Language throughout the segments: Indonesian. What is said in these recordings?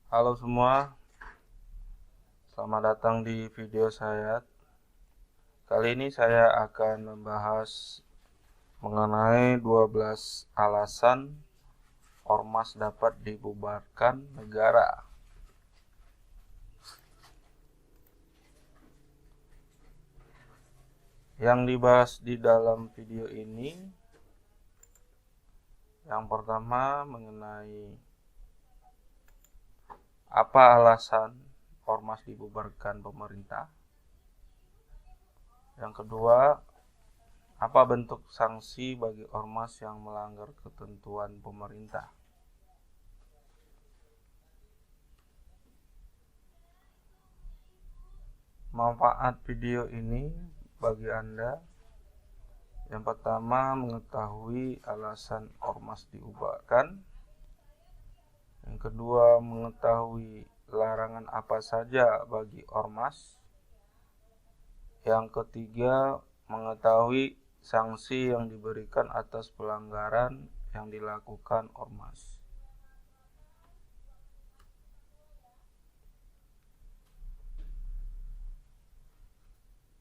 Halo semua, selamat datang di video saya. Kali ini saya akan membahas mengenai 12 alasan ormas dapat dibubarkan negara. Yang dibahas di dalam video ini, yang pertama mengenai apa alasan ormas dibubarkan pemerintah. Yang kedua, apa bentuk sanksi bagi ormas yang melanggar ketentuan pemerintah. Manfaat video ini bagi Anda, yang pertama mengetahui alasan ormas dibubarkan. Yang kedua, mengetahui larangan apa saja bagi ormas. Yang ketiga, mengetahui sanksi yang diberikan atas pelanggaran yang dilakukan ormas.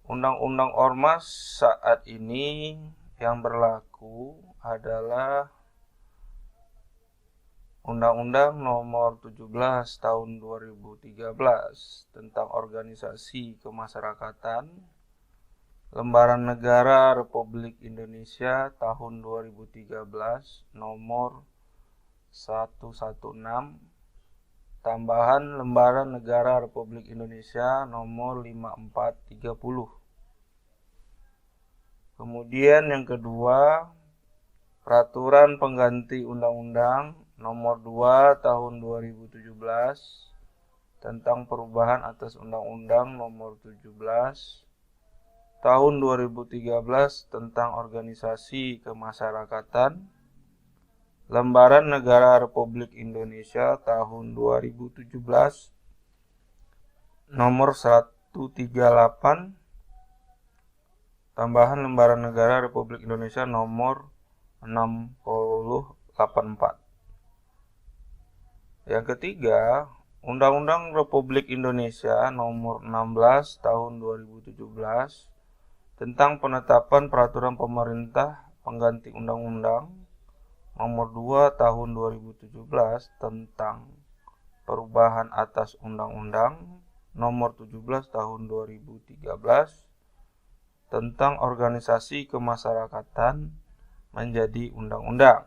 Undang-undang ormas saat ini yang berlaku adalah Undang-Undang Nomor 17 Tahun 2013 tentang Organisasi Kemasyarakatan, Lembaran Negara Republik Indonesia Tahun 2013 Nomor 116, tambahan Lembaran Negara Republik Indonesia Nomor 5430. Kemudian yang kedua, Peraturan Pengganti Undang-Undang Nomor 2 Tahun 2017 tentang perubahan atas Undang-Undang Nomor 17 Tahun 2013 tentang Organisasi Kemasyarakatan, Lembaran Negara Republik Indonesia Tahun 2017 Nomor 138, tambahan Lembaran Negara Republik Indonesia Nomor 6084. Yang ketiga, Undang-Undang Republik Indonesia Nomor 16 Tahun 2017 tentang penetapan peraturan pemerintah pengganti Undang-Undang Nomor 2 Tahun 2017 tentang perubahan atas Undang-Undang Nomor 17 Tahun 2013 tentang Organisasi Kemasyarakatan menjadi undang-undang.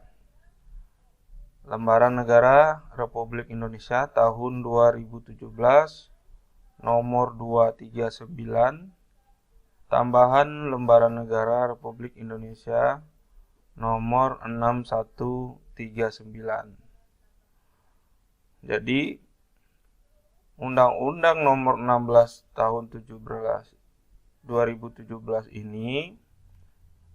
Lembaran Negara Republik Indonesia Tahun 2017 Nomor 239, tambahan Lembaran Negara Republik Indonesia Nomor 6139. Jadi Undang-Undang Nomor 16 Tahun 2017 ini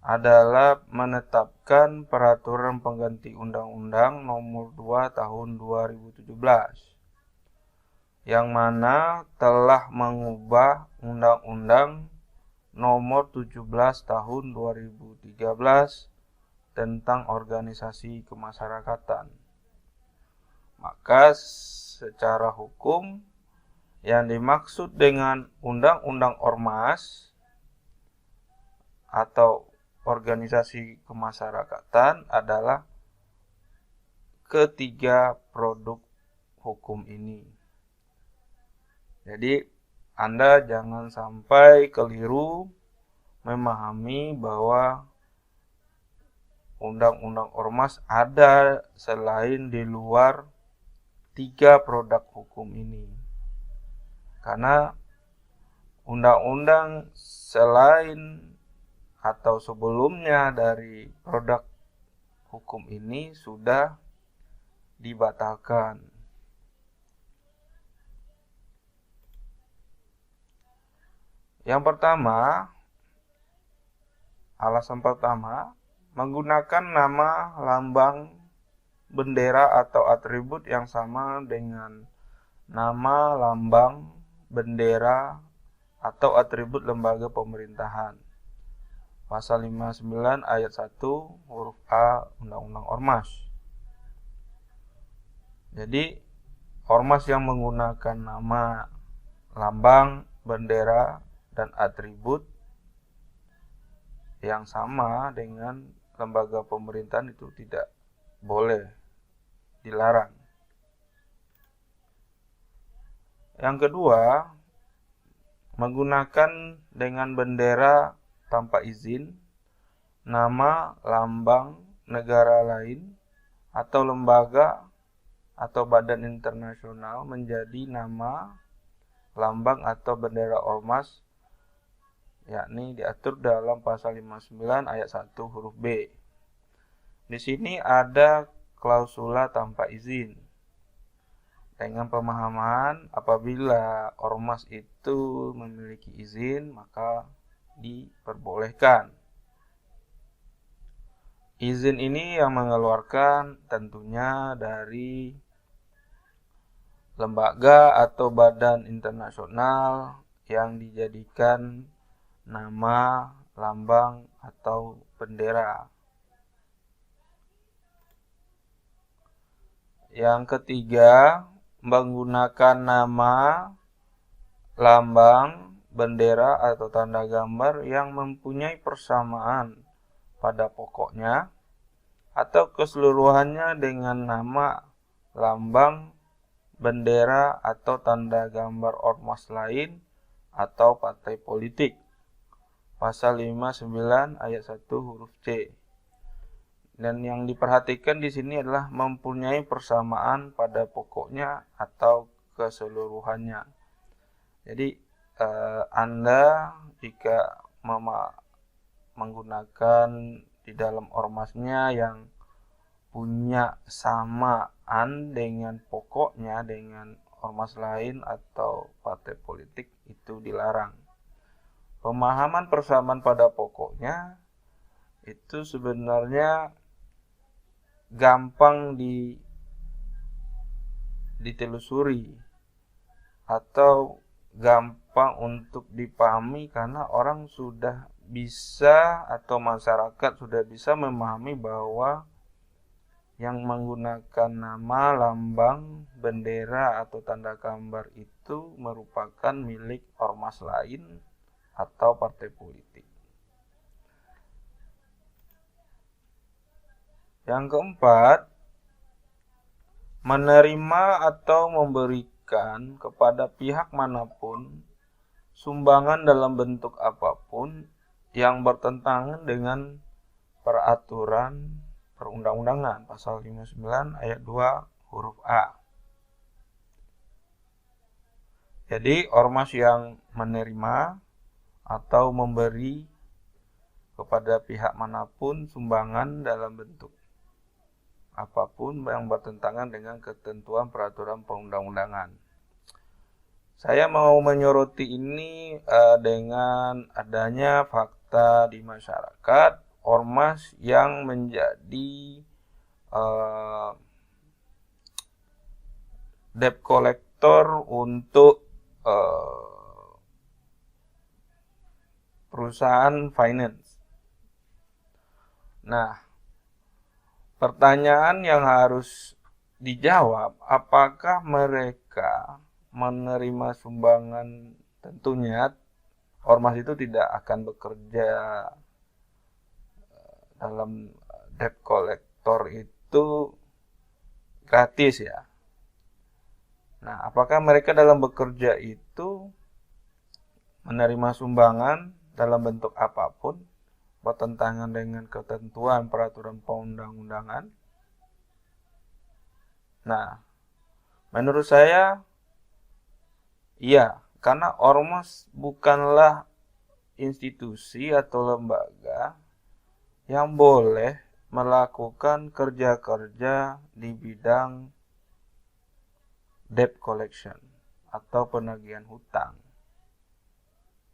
adalah menetapkan peraturan pengganti Undang-Undang Nomor 2 Tahun 2017 yang mana telah mengubah Undang-Undang Nomor 17 Tahun 2013 tentang Organisasi Kemasyarakatan. Maka secara hukum yang dimaksud dengan Undang-Undang Ormas atau Organisasi Kemasyarakatan adalah ketiga produk hukum ini. Jadi Anda jangan sampai keliru memahami bahwa Undang-Undang Ormas ada selain di luar tiga produk hukum ini. Karena undang-undang selain atau sebelumnya dari produk hukum ini sudah dibatalkan. Yang pertama, alasan pertama, menggunakan nama, lambang, bendera atau atribut yang sama dengan nama, lambang, bendera atau atribut lembaga pemerintahan. Pasal 59 ayat 1 huruf A Undang-Undang Ormas. Jadi ormas yang menggunakan nama, lambang, bendera, dan atribut yang sama dengan lembaga pemerintahan itu tidak boleh, dilarang. Yang kedua, menggunakan dengan bendera tanpa izin, nama, lambang negara lain atau lembaga atau badan internasional menjadi nama, lambang atau bendera ormas, yakni diatur dalam pasal 59 ayat 1 huruf B. Di sini ada klausula tanpa izin. Dengan pemahaman apabila ormas itu memiliki izin, maka diperbolehkan. Izin ini yang mengeluarkan tentunya dari lembaga atau badan internasional yang dijadikan nama, lambang, atau bendera. Yang ketiga, menggunakan nama, lambang, bendera, atau tanda gambar yang mempunyai persamaan pada pokoknya atau keseluruhannya dengan nama, lambang, bendera, atau tanda gambar ormas lain atau partai politik. Pasal 59 ayat 1 huruf C. Dan yang diperhatikan di sini adalah mempunyai persamaan pada pokoknya atau keseluruhannya. Jadi Anda jika menggunakan di dalam ormasnya yang punya samaan dengan pokoknya dengan ormas lain atau partai politik itu dilarang. Pemahaman persamaan pada pokoknya itu sebenarnya gampang ditelusuri atau gampang untuk dipahami karena orang sudah bisa atau masyarakat sudah bisa memahami bahwa yang menggunakan nama, lambang, bendera, atau tanda gambar itu merupakan milik ormas lain atau partai politik. Yang keempat, menerima atau memberikan kepada pihak manapun sumbangan dalam bentuk apapun yang bertentangan dengan peraturan perundang-undangan pasal 59 ayat 2 huruf A. Jadi ormas yang menerima atau memberi kepada pihak manapun sumbangan dalam bentuk apapun yang bertentangan dengan ketentuan peraturan perundang-undangan. Saya mau menyoroti ini dengan adanya fakta di masyarakat, ormas yang menjadi debt collector untuk perusahaan finance. Nah, pertanyaan yang harus dijawab, apakah mereka menerima sumbangan? Tentunya ormas itu tidak akan bekerja dalam debt collector itu gratis ya. Nah, apakah mereka dalam bekerja itu menerima sumbangan dalam bentuk apapun bertentangan dengan ketentuan peraturan perundang-undangan? Nah, menurut saya iya, karena ormas bukanlah institusi atau lembaga yang boleh melakukan kerja-kerja di bidang debt collection atau penagihan hutang.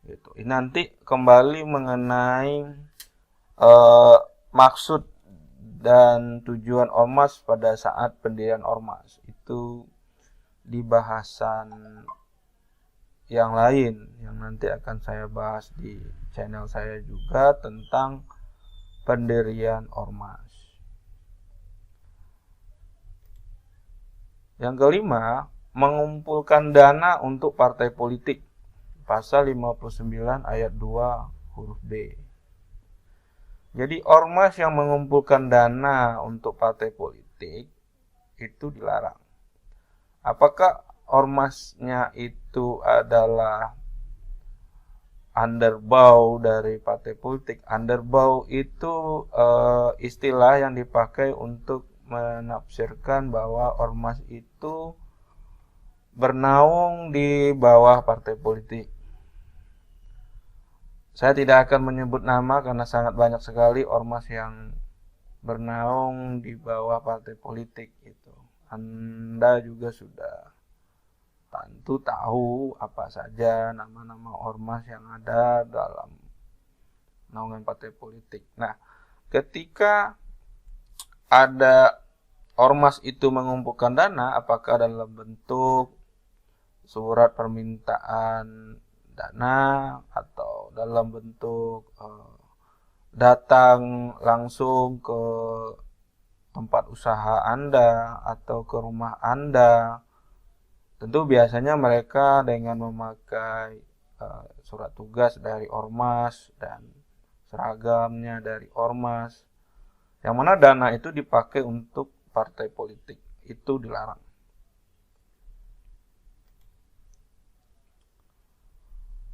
Gitu. Ini nanti kembali mengenai maksud dan tujuan ormas pada saat pendirian ormas itu di bahasan yang lain yang nanti akan saya bahas di channel saya juga tentang pendirian ormas. Yang kelima, mengumpulkan dana untuk partai politik. Pasal 59 ayat 2 huruf B. Jadi ormas yang mengumpulkan dana untuk partai politik itu dilarang. Apakah ormasnya itu adalah underbow dari partai politik? Underbow itu istilah yang dipakai untuk menafsirkan bahwa ormas itu bernaung di bawah partai politik. Saya tidak akan menyebut nama karena sangat banyak sekali ormas yang bernaung di bawah partai politik itu. Anda juga sudah tentu tahu apa saja nama-nama ormas yang ada dalam naungan partai politik. Nah, ketika ada ormas itu mengumpulkan dana, apakah dalam bentuk surat permintaan dana atau dalam bentuk datang langsung ke tempat usaha Anda atau ke rumah Anda, tentu biasanya mereka dengan memakai surat tugas dari ormas dan seragamnya dari ormas, yang mana dana itu dipakai untuk partai politik, itu dilarang.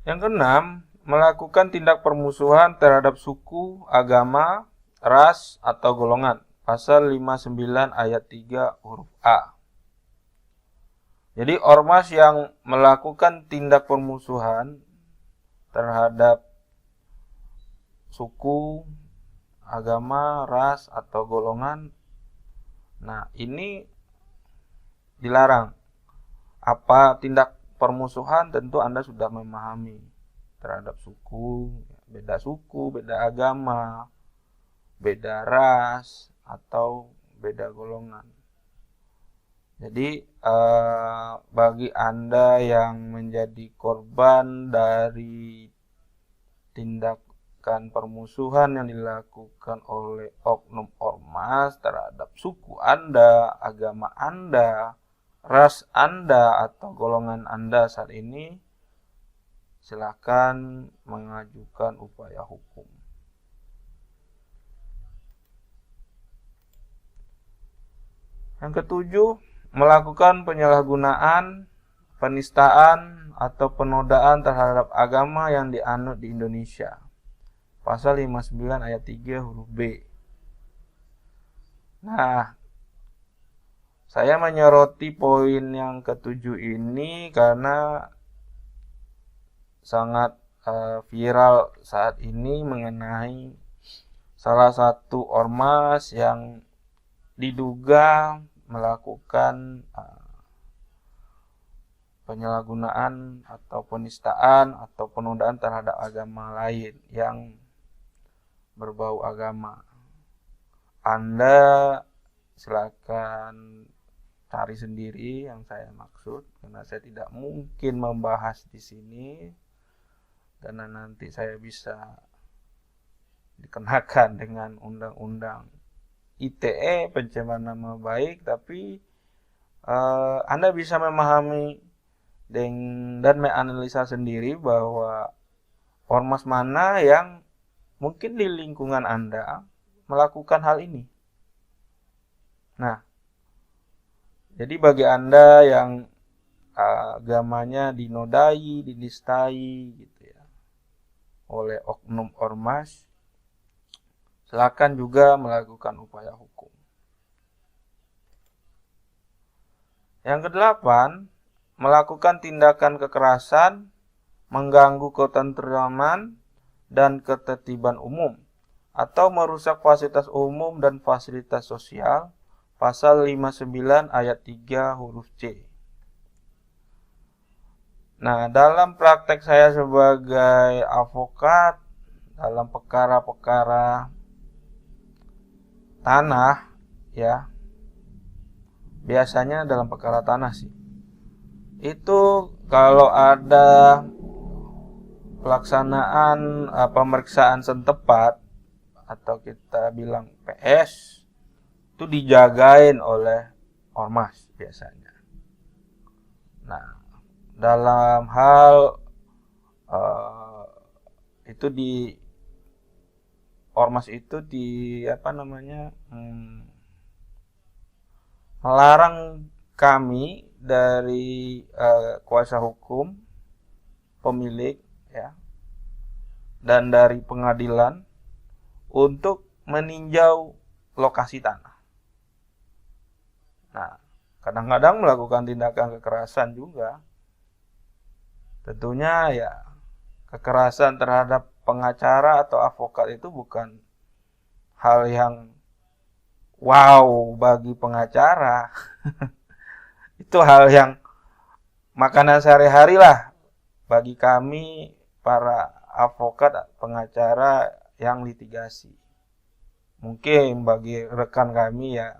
Yang keenam, melakukan tindak permusuhan terhadap suku, agama, ras, atau golongan. Pasal 59 ayat 3 huruf A. Jadi ormas yang melakukan tindak permusuhan terhadap suku, agama, ras, atau golongan, nah ini dilarang. Apa tindak permusuhan? Tentu Anda sudah memahami terhadap suku, beda agama, beda ras, atau beda golongan. Jadi bagi Anda yang menjadi korban dari tindakan permusuhan yang dilakukan oleh oknum ormas terhadap suku Anda, agama Anda, ras Anda, atau golongan Anda saat ini, silakan mengajukan upaya hukum. Yang ketujuh, melakukan penyalahgunaan, penistaan, atau penodaan terhadap agama yang dianut di Indonesia. Pasal 59 ayat 3 huruf B. Nah, saya menyoroti poin yang ketujuh ini karena sangat viral saat ini mengenai salah satu ormas yang diduga melakukan penyalahgunaan atau penistaan atau penodaan terhadap agama lain yang berbau agama. Anda silakan cari sendiri yang saya maksud, karena saya tidak mungkin membahas di sini karena nanti saya bisa dikenakan dengan undang-undang ITE, pencemaran nama baik. Tapi Anda bisa memahami dan menganalisa sendiri bahwa ormas mana yang mungkin di lingkungan Anda melakukan hal ini. Nah, jadi bagi Anda yang agamanya dinodai, dinistai gitu ya oleh oknum ormas, silakan juga melakukan upaya hukum. Yang kedelapan, melakukan tindakan kekerasan, mengganggu ketentraman dan ketertiban umum, atau merusak fasilitas umum dan fasilitas sosial. Pasal 59 ayat 3 huruf C. Nah, dalam praktek saya sebagai advokat dalam perkara-perkara tanah ya, biasanya dalam perkara tanah sih, itu kalau ada pelaksanaan pemeriksaan setempat atau kita bilang PS, itu dijagain oleh ormas biasanya. Nah, dalam hal itu di ormas itu di melarang kami dari kuasa hukum, pemilik, ya, dan dari pengadilan untuk meninjau lokasi tanah. Nah, kadang-kadang melakukan tindakan kekerasan juga. Tentunya ya, kekerasan terhadap pengacara atau advokat itu bukan hal yang wow bagi pengacara. Itu hal yang makanan sehari-hari lah bagi kami para advokat, pengacara yang litigasi. Mungkin bagi rekan kami ya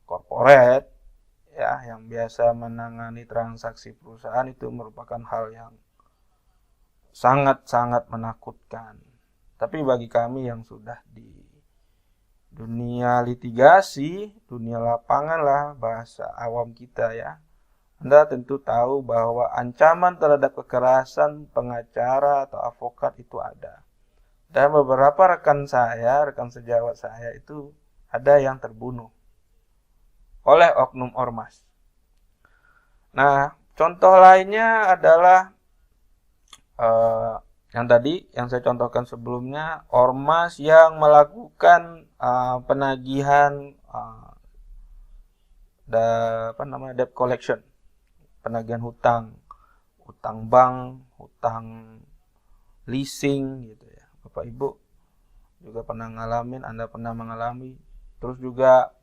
corporate, ya, yang biasa menangani transaksi perusahaan, itu merupakan hal yang sangat-sangat menakutkan. Tapi bagi kami yang sudah di dunia litigasi, dunia lapangan lah bahasa awam kita ya, Anda tentu tahu bahwa ancaman terhadap kekerasan pengacara atau advokat itu ada. Dan beberapa rekan sejawat saya itu ada yang terbunuh oleh oknum ormas. Nah, contoh lainnya adalah yang saya contohkan sebelumnya, ormas yang melakukan penagihan debt collection, penagihan hutang bank, hutang leasing gitu ya. Bapak Ibu juga pernah ngalamin, Anda pernah mengalami. Terus juga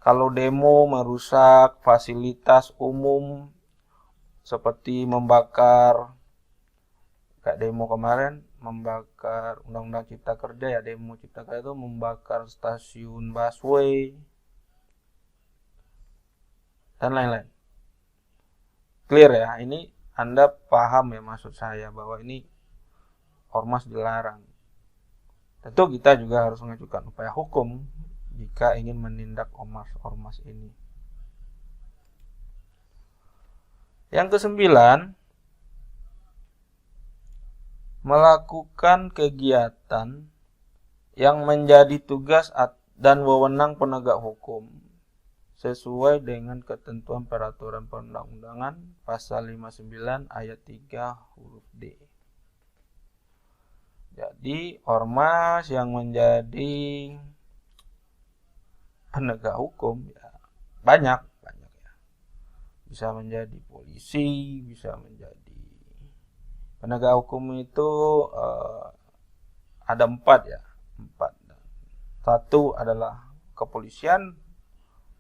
kalau demo merusak fasilitas umum seperti membakar, kayak demo kemarin, membakar Undang-Undang Cipta Kerja ya, demo Cipta Kerja itu membakar stasiun busway dan lain-lain. Clear ya, ini Anda paham ya maksud saya bahwa ini ormas dilarang. Tentu kita juga harus mengajukan upaya hukum jika ingin menindak ormas ini. Yang kesembilan, melakukan kegiatan yang menjadi tugas dan wewenang penegak hukum sesuai dengan ketentuan peraturan perundang-undangan pasal 59 ayat 3 huruf D. Jadi ormas yang menjadi penegak hukum ya banyak ya. Bisa menjadi polisi, bisa menjadi penegak hukum itu ada 4 ya. 4. Satu adalah kepolisian,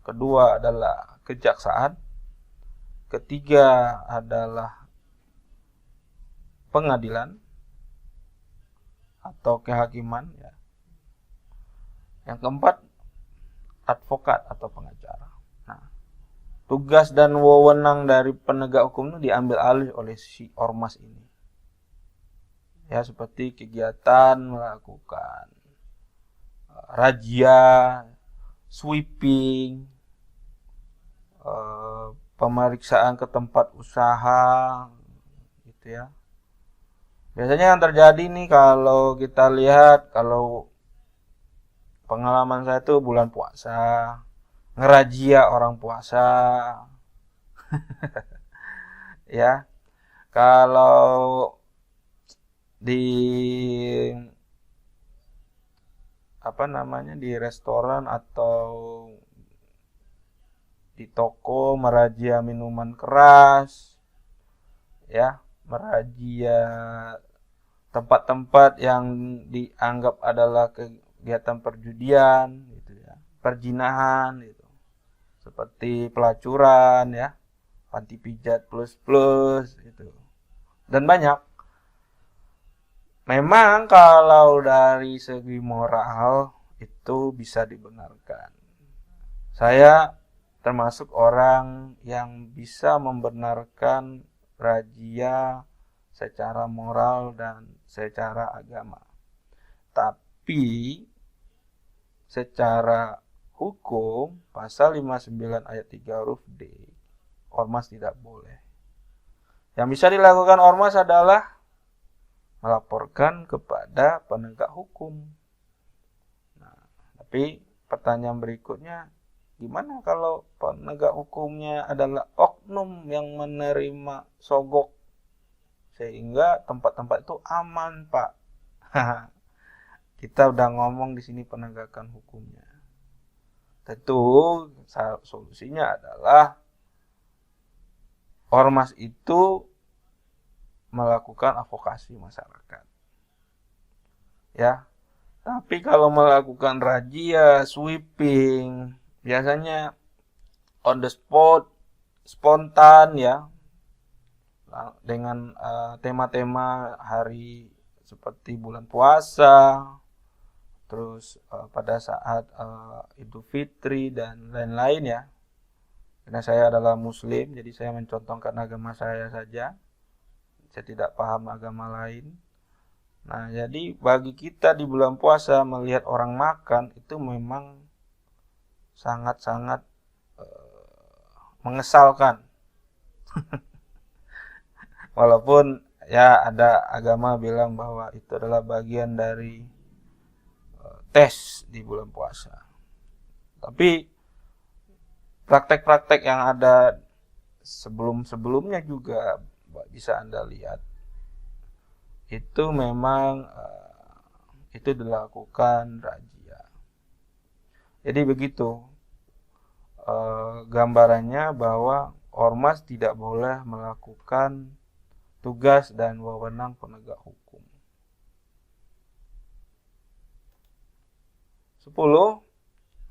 kedua adalah kejaksaan, ketiga adalah pengadilan atau kehakiman ya. Yang keempat, advokat atau pengacara. Nah, tugas dan wewenang dari penegak hukum itu diambil alih oleh si ormas ini. Ya, seperti kegiatan melakukan razia, sweeping, pemeriksaan ke tempat usaha gitu ya. Biasanya yang terjadi nih kalau kita lihat, kalau pengalaman saya tuh bulan puasa, ngerazia orang puasa. Ya. Kalau di di restoran atau di toko merazia minuman keras, ya, merazia tempat-tempat yang dianggap adalah kegiatan perjudian gitu ya, perzinahan gitu. Seperti pelacuran ya, panti pijat plus gitu. Dan banyak. Memang kalau dari segi moral itu bisa dibenarkan. Saya termasuk orang yang bisa membenarkan razia secara moral dan secara agama. Tapi secara hukum pasal 59 ayat 3 huruf D, ormas tidak boleh. Yang bisa dilakukan ormas adalah melaporkan kepada penegak hukum. Nah, tapi pertanyaan berikutnya, gimana kalau penegak hukumnya adalah oknum yang menerima sogok sehingga tempat-tempat itu aman, Pak? Kita udah ngomong di sini penegakan hukumnya. Tentu solusinya adalah ormas itu melakukan advokasi masyarakat. Ya. Tapi kalau melakukan razia, sweeping, biasanya on the spot, spontan ya. Dengan tema-tema hari seperti bulan puasa, terus pada saat Idul Fitri dan lain-lain ya. Karena saya adalah muslim, jadi saya mencontohkan agama saya saja. Saya tidak paham agama lain. Nah, jadi bagi kita di bulan puasa melihat orang makan itu memang sangat-sangat mengesalkan. Walaupun ya ada agama bilang bahwa itu adalah bagian dari tes di bulan puasa. Tapi praktek-praktek yang ada sebelum-sebelumnya juga bisa Anda lihat. Itu memang itu dilakukan razia. Jadi begitu gambarannya bahwa ormas tidak boleh melakukan tugas dan wewenang penegak hukum. 10.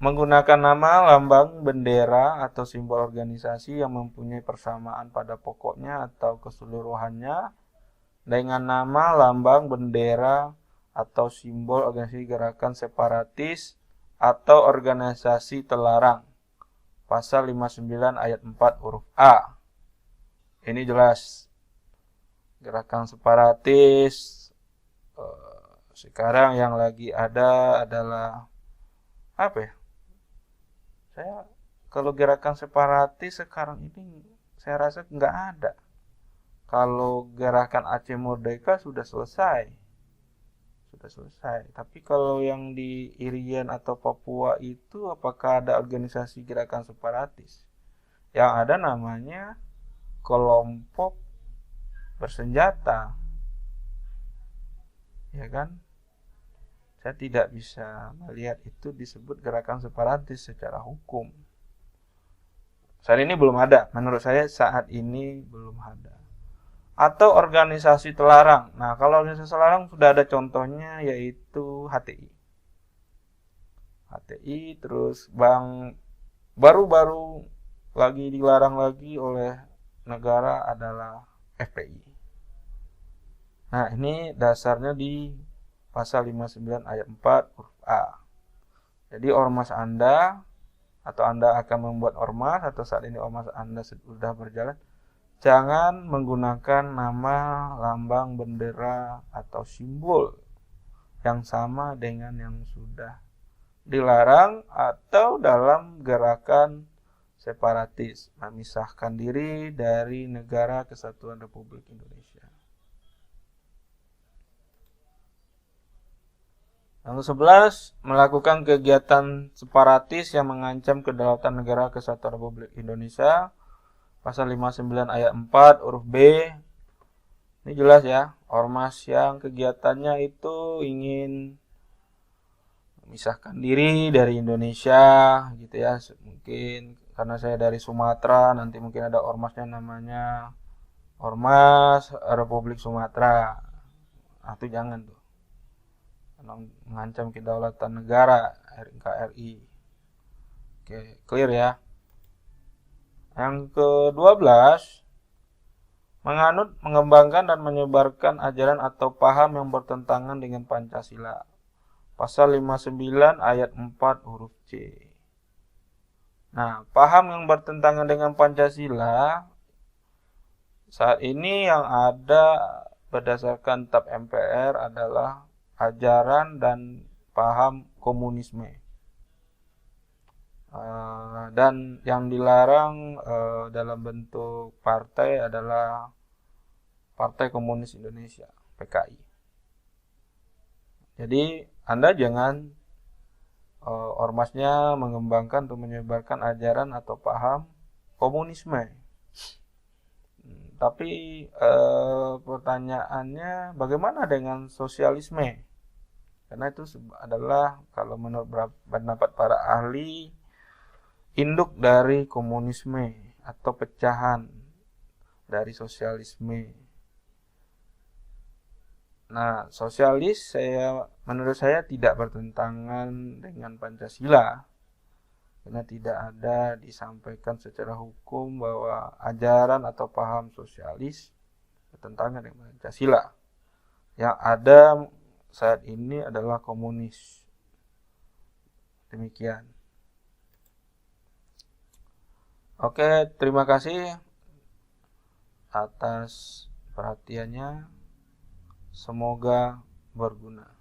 Menggunakan nama, lambang, bendera, atau simbol organisasi yang mempunyai persamaan pada pokoknya atau keseluruhannya dengan nama, lambang, bendera, atau simbol organisasi gerakan separatis atau organisasi terlarang. Pasal 59 ayat 4 huruf A. Ini jelas. Gerakan separatis sekarang yang lagi ada adalah apa ya? Saya kalau gerakan separatis sekarang ini saya rasa nggak ada. Kalau gerakan Aceh Merdeka sudah selesai. Tapi kalau yang di Irian atau Papua itu apakah ada organisasi gerakan separatis? Yang ada namanya kelompok bersenjata. Ya kan? Saya tidak bisa melihat itu disebut gerakan separatis secara hukum. Saat ini belum ada. Menurut saya saat ini belum ada. Atau organisasi terlarang. Nah, kalau organisasi terlarang sudah ada contohnya yaitu HTI. HTI terus bank baru-baru lagi dilarang lagi oleh negara adalah FPI. Nah, ini dasarnya di Pasal 59 ayat 4 huruf A. Jadi ormas Anda atau Anda akan membuat ormas atau saat ini ormas Anda sudah berjalan, jangan menggunakan nama, lambang, bendera atau simbol yang sama dengan yang sudah dilarang atau dalam gerakan separatis, memisahkan diri dari Negara Kesatuan Republik Indonesia. Yang 11, melakukan kegiatan separatis yang mengancam kedaulatan Negara Kesatuan Republik Indonesia. Pasal 59 ayat 4 huruf B. Ini jelas ya, ormas yang kegiatannya itu ingin memisahkan diri dari Indonesia gitu ya. Mungkin karena saya dari Sumatera, nanti mungkin ada ormasnya namanya Ormas Republik Sumatera. Nah, itu jangan tuh. Mengancam kedaulatan negara NKRI. Oke, clear ya. Yang ke-12, menganut, mengembangkan dan menyebarkan ajaran atau paham yang bertentangan dengan Pancasila. Pasal 59 ayat 4 huruf C. Nah, paham yang bertentangan dengan Pancasila saat ini yang ada berdasarkan TAP MPR adalah ajaran dan paham komunisme. Dan yang dilarang dalam bentuk partai adalah Partai Komunis Indonesia, PKI. Jadi Anda jangan ormasnya mengembangkan atau menyebarkan ajaran atau paham komunisme. Tapi pertanyaannya bagaimana dengan sosialisme? Karena itu adalah kalau menurut pendapat para ahli induk dari komunisme atau pecahan dari sosialisme. Nah, sosialis menurut saya tidak bertentangan dengan Pancasila. Karena tidak ada disampaikan secara hukum bahwa ajaran atau paham sosialis bertentangan dengan Pancasila. Yang ada saat ini adalah komunis. Demikian. Oke, terima kasih atas perhatiannya. Semoga berguna.